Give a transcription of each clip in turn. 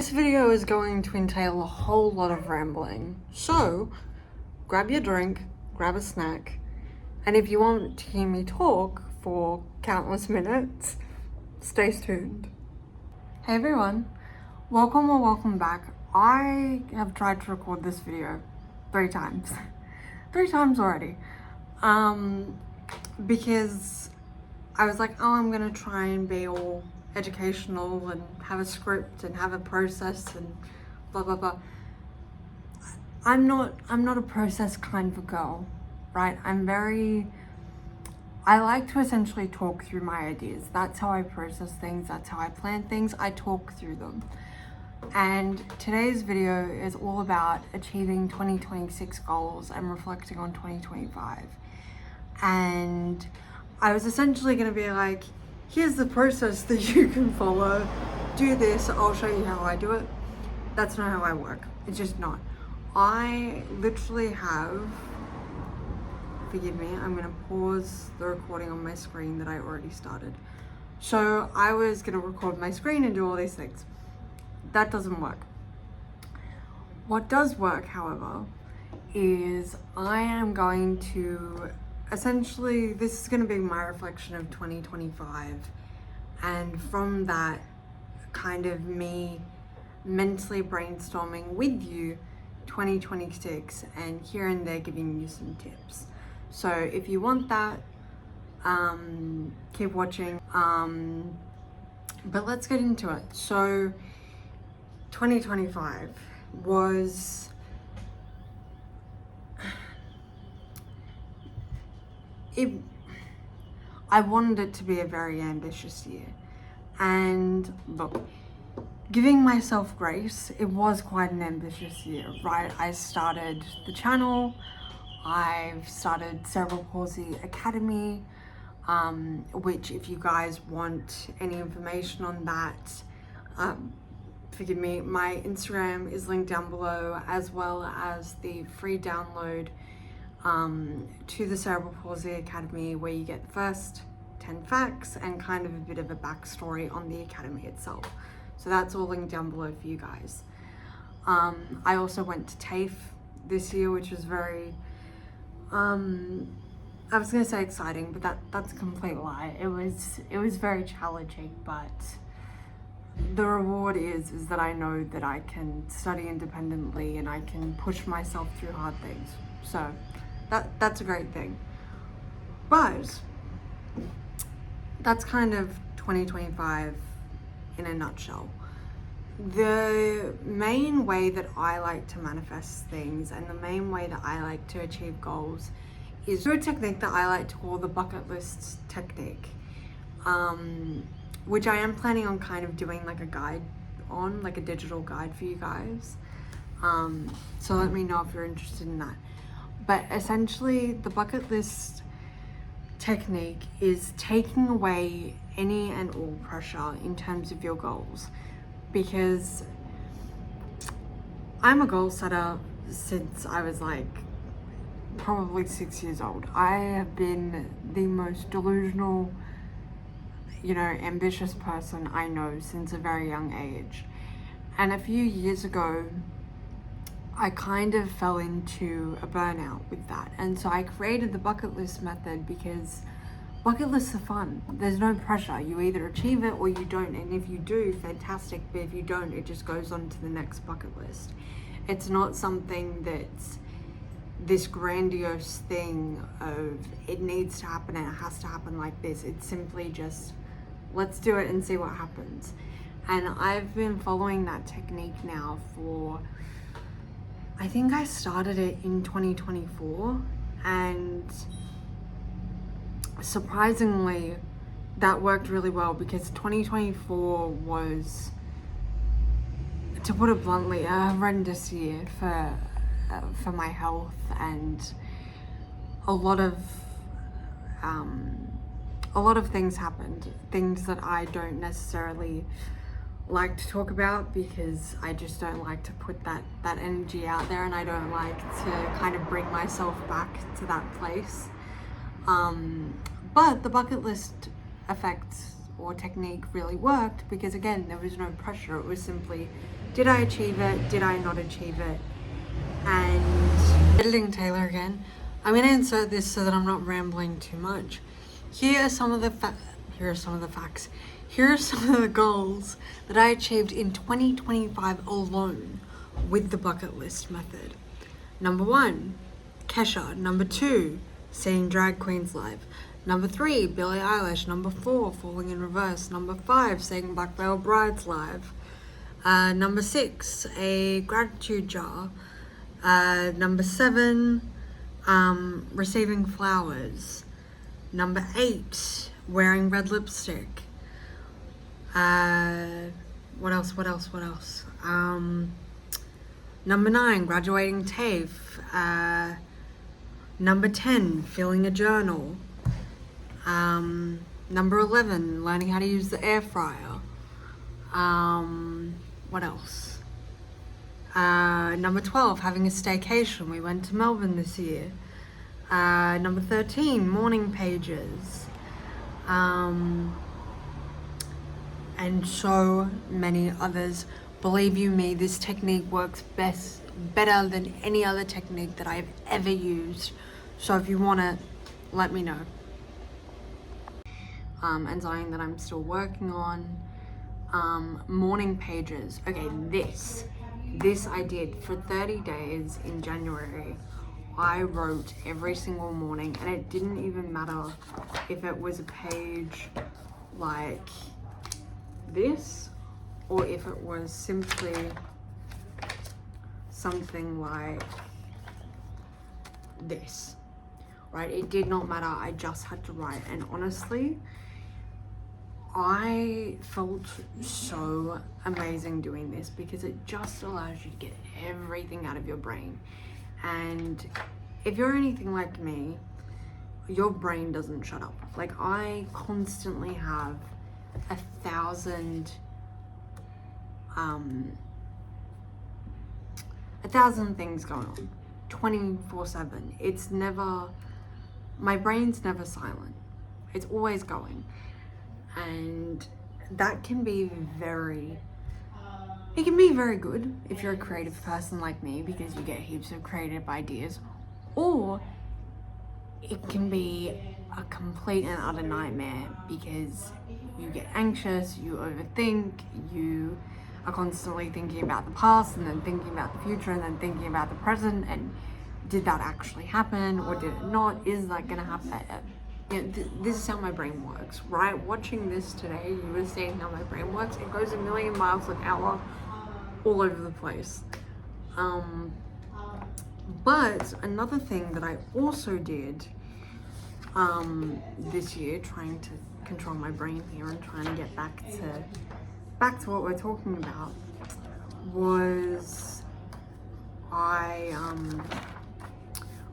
This video is going to entail a whole lot of rambling, so grab your drink, grab a snack, and if you want to hear me talk for countless minutes, stay tuned. Hey everyone, welcome or welcome back. I have tried to record this video 3 times. 3 times already. Because I was like, oh, I'm gonna try and be all educational and have a script and have a process and blah blah blah. I'm not a process kind of girl, right? I like to essentially talk through my ideas. That's how I process things, that's how I plan things. I talk through them. And today's video is all about achieving 2026 goals and reflecting on 2025. And I was essentially going to be like, here's the process that you can follow. Do this, I'll show you how I do it. That's not how I work. It's just not. I literally have, forgive me, I'm going to pause the recording on my screen that I already started. So I was going to record my screen and do all these things. That doesn't work. What does work, however, is I am going to essentially, this is going to be my reflection of 2025, and from that, kind of me mentally brainstorming with you 2026 and here and there giving you some tips. So if you want that, keep watching, but let's get into it. So 2025 was I wanted it to be a very ambitious year. And look, giving myself grace, it was quite an ambitious year, right? I started the channel, I've started Cerebral Palsy Academy, which if you guys want any information on that, forgive me, my Instagram is linked down below, as well as the free download to the Cerebral Palsy Academy, where you get the first 10 facts and kind of a bit of a backstory on the academy itself. So that's all linked down below for you guys. I also went to TAFE this year, which was very, I was gonna say exciting, but that's a complete lie. It was very challenging, but the reward is that I know that I can study independently and I can push myself through hard things. So that's a great thing. But that's kind of 2025 in a nutshell. The main way that I like to manifest things and the main way that I like to achieve goals is through a technique that I like to call the bucket list technique, which I am planning on kind of doing like a guide on, like a digital guide for you guys. So let me know if you're interested in that. But essentially, the bucket list technique is taking away any and all pressure in terms of your goals, because I'm a goal setter since I was like probably 6 years old. I have been the most delusional, ambitious person I know since a very young age. And a few years ago, I kind of fell into a burnout with that. And so I created the bucket list method because bucket lists are fun. There's no pressure. You either achieve it or you don't. And if you do, fantastic. But if you don't, it just goes on to the next bucket list. It's not something that's this grandiose thing of it needs to happen and it has to happen like this. It's simply just, let's do it and see what happens. And I've been following that technique now for, I think I started it in 2024, and surprisingly that worked really well, because 2024 was, to put it bluntly, a horrendous year for my health, and a lot of things happened, things that I don't necessarily like to talk about, because I just don't like to put that energy out there, and I don't like to kind of bring myself back to that place. But the bucket list effect or technique really worked, because again, there was no pressure. It was simply Did I achieve it? Did I not achieve it? And editing Taylor again. I'm going to insert this so that I'm not rambling too much. Here are some of the facts. Here are some of the goals that I achieved in 2025 alone with the bucket list method. Number 1, Kesha. Number 2, seeing drag queens live. Number 3, Billie Eilish. Number 4, Falling in Reverse. Number 5, seeing Black Veil Brides live. Number 6, a gratitude jar. Number 7, receiving flowers. Number 8, wearing red lipstick. What else? Number 9, graduating TAFE. Number 10, filling a journal. Number 11, learning how to use the air fryer. What else? Number 12, having a staycation. We went to Melbourne this year. Number 13, morning pages. And so many others. Believe you me, this technique works better than any other technique that I've ever used. So if you want to, let me know. And something that I'm still working on, morning pages. Okay, this I did for 30 days in January. I wrote every single morning, and it didn't even matter if it was a page like this or if it was simply something like this, right? It did not matter. I just had to write. And honestly, I felt so amazing doing this because it just allows you to get everything out of your brain. And if you're anything like me, your brain doesn't shut up. Like, I constantly have 1,000 things going on 24/7. It's never, my brain's never silent. It's always going. And that can be very good if you're a creative person like me, because you get heaps of creative ideas, or it can be a complete and utter nightmare because you get anxious, you overthink, you are constantly thinking about the past and then thinking about the future and then thinking about the present, and did that actually happen or did it not? Is that gonna happen? You know, this is how my brain works, right? Watching this today, you were seeing how my brain works. It goes a million miles an hour all over the place. But another thing that I also did this year, trying to control my brain here and trying to get back to what we're talking about, was I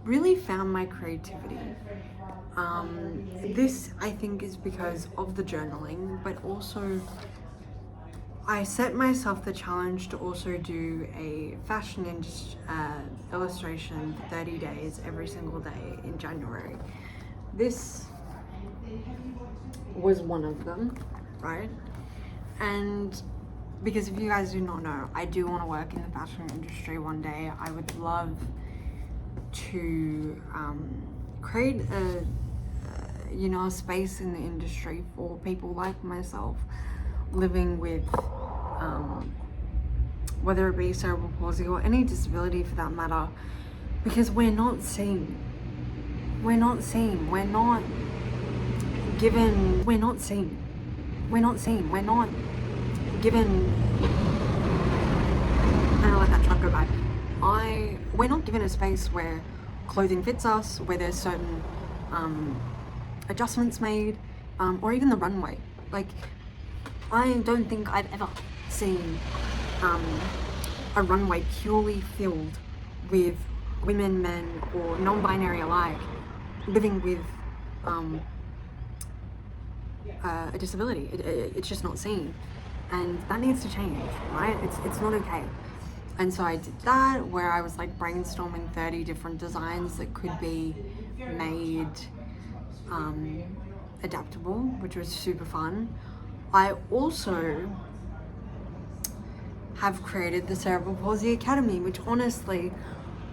really found my creativity. This, I think, is because of the journaling, but also I set myself the challenge to also do a fashion illustration for 30 days every single day in January. This was one of them, right? And because if you guys do not know, I do want to work in the fashion industry one day. I would love to create a space in the industry for people like myself living with whether it be cerebral palsy or any disability for that matter, because we're not seen, we're not given, we're not given, I'm gonna let that truck go by. We're not given a space where clothing fits us, where there's certain adjustments made, or even the runway. Like, I don't think I've ever seen a runway purely filled with women, men, or non-binary alike living with a disability. It's just not seen, and that needs to change, right? It's not okay. And so I did that, where I was like brainstorming 30 different designs that could be made adaptable, which was super fun. I also have created the Cerebral Palsy Academy, which honestly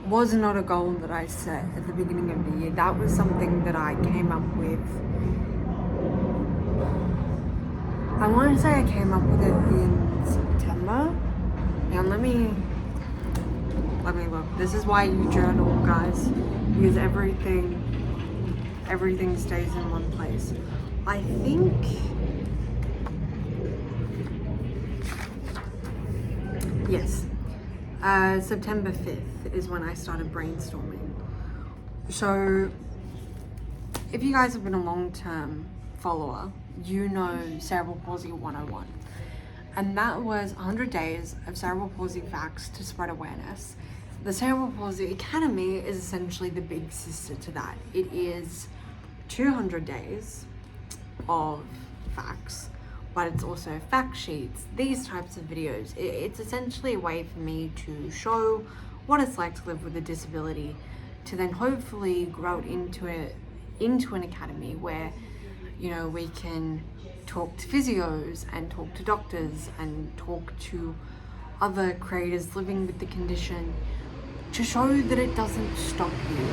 was not a goal that I set at the beginning of the year. That was something that I came up with. I want to say I came up with it in September. And let me look. This is why you journal, guys, because everything stays in one place. I think yes, September 5th is when I started brainstorming. So if you guys have been a long-term follower, you know Cerebral Palsy 101. And that was 100 days of cerebral palsy facts to spread awareness. The Cerebral Palsy Academy is essentially the big sister to that. It is 200 days of facts, but it's also fact sheets, these types of videos. It's essentially a way for me to show what it's like to live with a disability, to then hopefully grow it into an academy where, you know, we can talk to physios and talk to doctors and talk to other creators living with the condition to show that it doesn't stop you.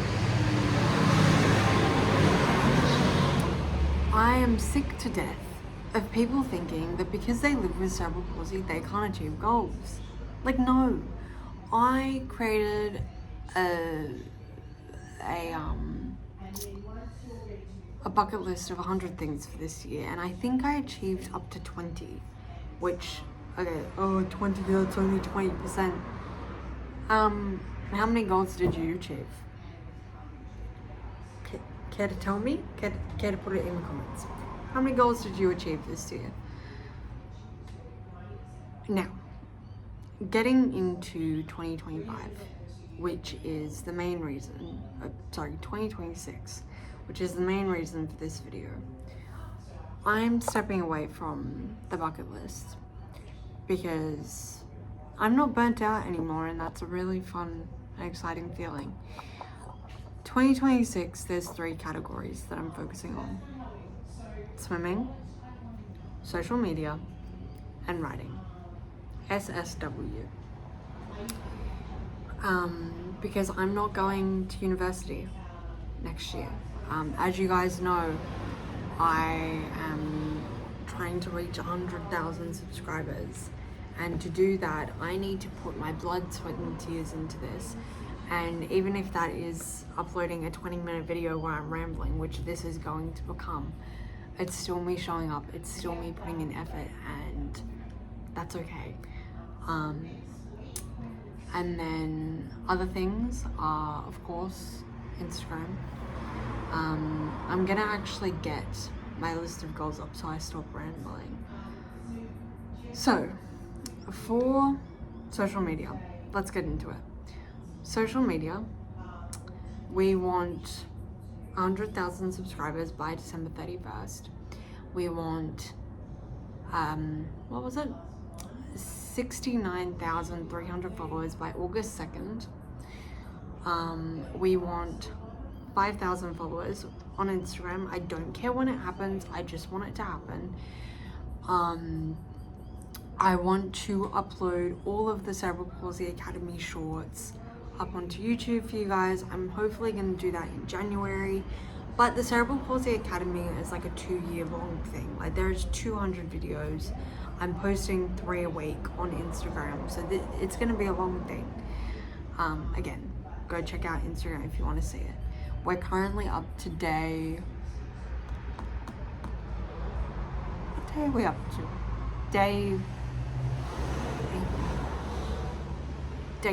I am sick to death of people thinking that because they live with cerebral palsy, they can't achieve goals. Like, no. I created a bucket list of 100 things for this year, and I think I achieved up to 20, which, okay, 20, that's only 20%. How many goals did you achieve? Care to tell me? Care to put it in the comments? How many goals did you achieve this year? Now, getting into 2025, which is the main reason, 2026, which is the main reason for this video. I'm stepping away from the bucket list because I'm not burnt out anymore, and that's a really fun and exciting feeling. 2026, there's 3 categories that I'm focusing on: swimming, social media, and writing. SSW. Because I'm not going to university next year. As you guys know, I am trying to reach 100,000 subscribers, and to do that I need to put my blood, sweat and tears into this. And even if that is uploading a 20-minute video where I'm rambling, which this is going to become, it's still me showing up, it's still me putting in effort, and that's okay. And then other things are, of course, Instagram. I'm gonna actually get my list of goals up so I stop rambling. So, for social media, let's get into it. Social media, we want 100,000 subscribers by December 31st. We want, 69,300 followers by August 2nd. We want 5,000 followers on Instagram. I don't care when it happens, I just want it to happen. I want to upload all of the Cerebral Palsy Academy shorts up onto YouTube for you guys. I'm hopefully going to do that in January. But the Cerebral Palsy Academy is like a 2-year long thing. Like, there's 200 videos. I'm posting 3 a week on Instagram, so it's going to be a long thing. Again, go check out Instagram if you want to see it. We're currently up to day... What day are we up to? Day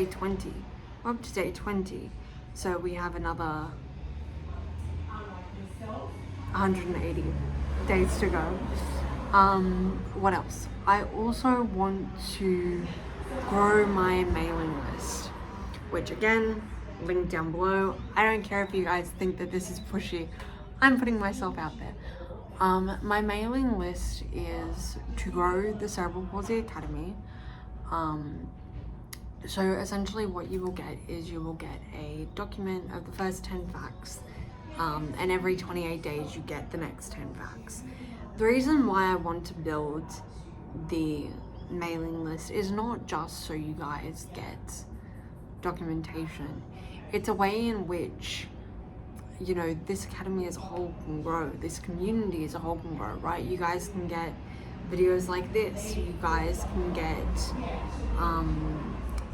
20. We're up to day 20. So we have another 180 days to go. What else? I also want to grow my mailing list, which again, link down below. I don't care if you guys think that this is pushy. I'm putting myself out there. My mailing list is to grow the Cerebral Palsy Academy. So essentially what you will get is you will get a document of the first 10 facts, and every 28 days you get the next 10 facts. The reason why I want to build the mailing list is not just so you guys get documentation. It's a way in which, you know, this academy as a whole can grow, this community as a whole can grow, right? You guys can get videos like this, you guys can get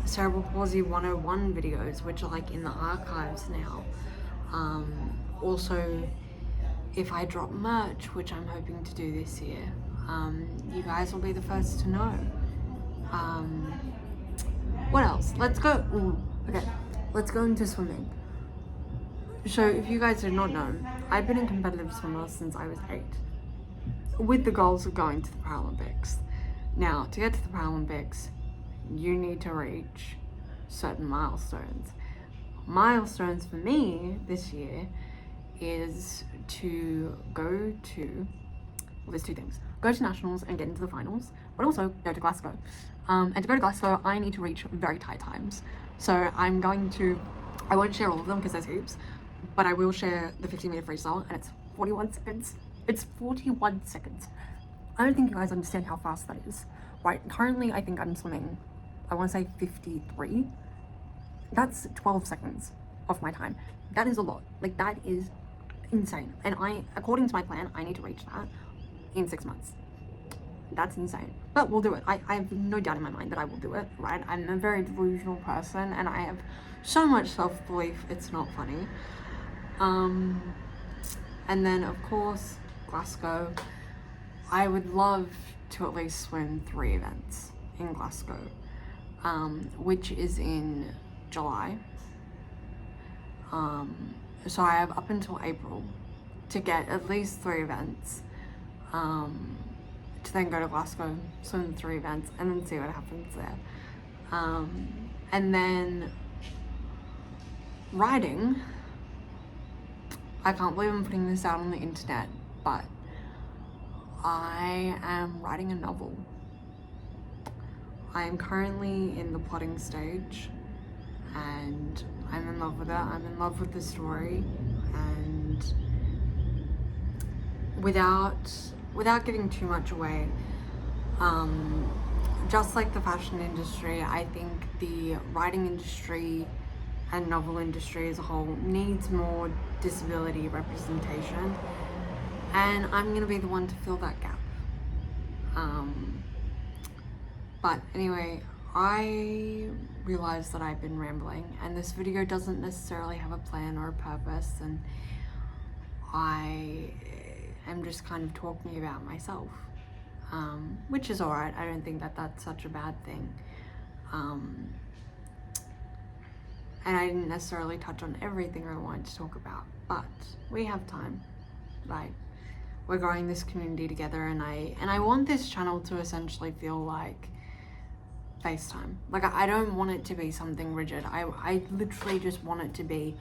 Cerebral Palsy 101 videos, which are like in the archives now. Also, if I drop merch, which I'm hoping to do this year, you guys will be the first to know. What else? Let's go. Ooh, okay, let's go into swimming. So if you guys did not know, I've been a competitive swimmer since I was 8, with the goals of going to the Paralympics. Now, to get to the Paralympics, you need to reach certain milestones. Milestones for me this year is to go to, well, there's 2 things. Go to nationals and get into the finals, but also go to Glasgow. And to go to Glasgow, I need to reach very tight times. So I won't share all of them because there's heaps, but I will share the 50-meter freestyle, and it's 41 seconds. It's 41 seconds. I don't think you guys understand how fast that is, right? Currently, I think I'm swimming, I want to say 53. That's 12 seconds of my time. That is a lot. Like, that is insane. And according to my plan, I need to reach that in 6 months. That's insane. But we'll do it. I have no doubt in my mind that I will do it, right? I'm a very delusional person, and I have so much self-belief, it's not funny. And then, of course, Glasgow. I would love to at least swim 3 events in Glasgow, which is in July. So I have up until April to get at least 3 events, to then go to Glasgow, swim 3 events, and then see what happens there. And then writing. I can't believe I'm putting this out on the internet, but I am writing a novel. I am currently in the plotting stage, and I'm in love with it. I'm in love with the story, and without giving too much away, just like the fashion industry, I think the writing industry and novel industry as a whole needs more disability representation, and I'm gonna be the one to fill that gap. But anyway, I realized that I've been rambling, and this video doesn't necessarily have a plan or a purpose, and I am just kind of talking about myself, which is alright. I don't think that that's such a bad thing. And I didn't necessarily touch on everything I wanted to talk about, but we have time, right? We're growing this community together, and I want this channel to essentially feel like FaceTime. Like, I don't want it to be something rigid. I literally just want it to be,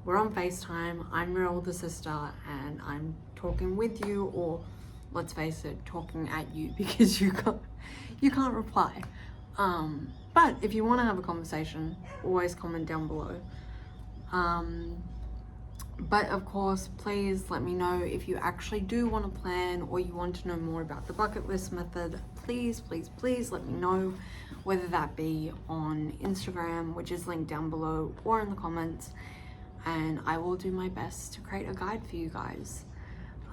we're on FaceTime, I'm your older sister, and I'm talking with you, or let's face it, talking at you because you can't reply. But if you want to have a conversation, always comment down below. But of course, please let me know if you actually do want to plan, or you want to know more about the bucket list method. Please, please, please let me know, whether that be on Instagram, which is linked down below, or in the comments, and I will do my best to create a guide for you guys.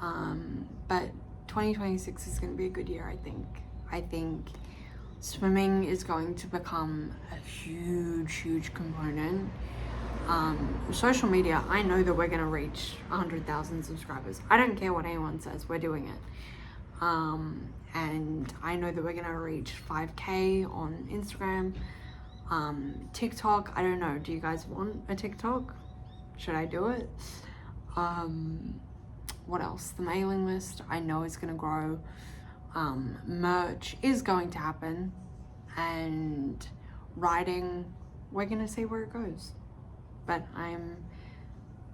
But 2026 is going to be a good year, I think. I think swimming is going to become a huge component. Social media, I know that we're going to reach 100,000 subscribers. I don't care what anyone says, we're doing it. And I know that we're going to reach 5K on Instagram. TikTok, I don't know, do you guys want a TikTok? Should I do it? What else? The mailing list, I know is going to grow. Merch is going to happen, and writing, we're going to see where it goes. But I'm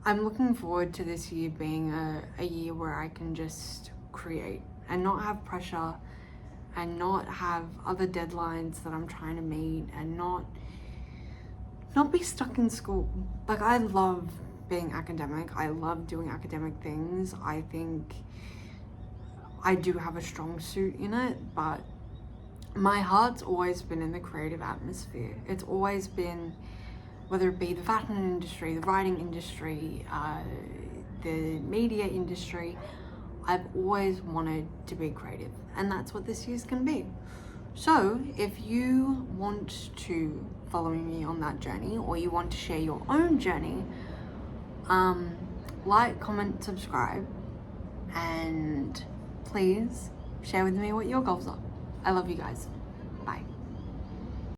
looking forward to this year being a year where I can just create and not have pressure, and not have other deadlines that I'm trying to meet, and not be stuck in school. Like, I love being academic. I love doing academic things. I think I do have a strong suit in it, but my heart's always been in the creative atmosphere. It's always been, whether it be the fashion industry, the writing industry, the media industry, I've always wanted to be creative, and that's what this year's gonna be. So if you want to follow me on that journey, or you want to share your own journey, like, comment, subscribe, and please share with me what your goals are. I love you guys.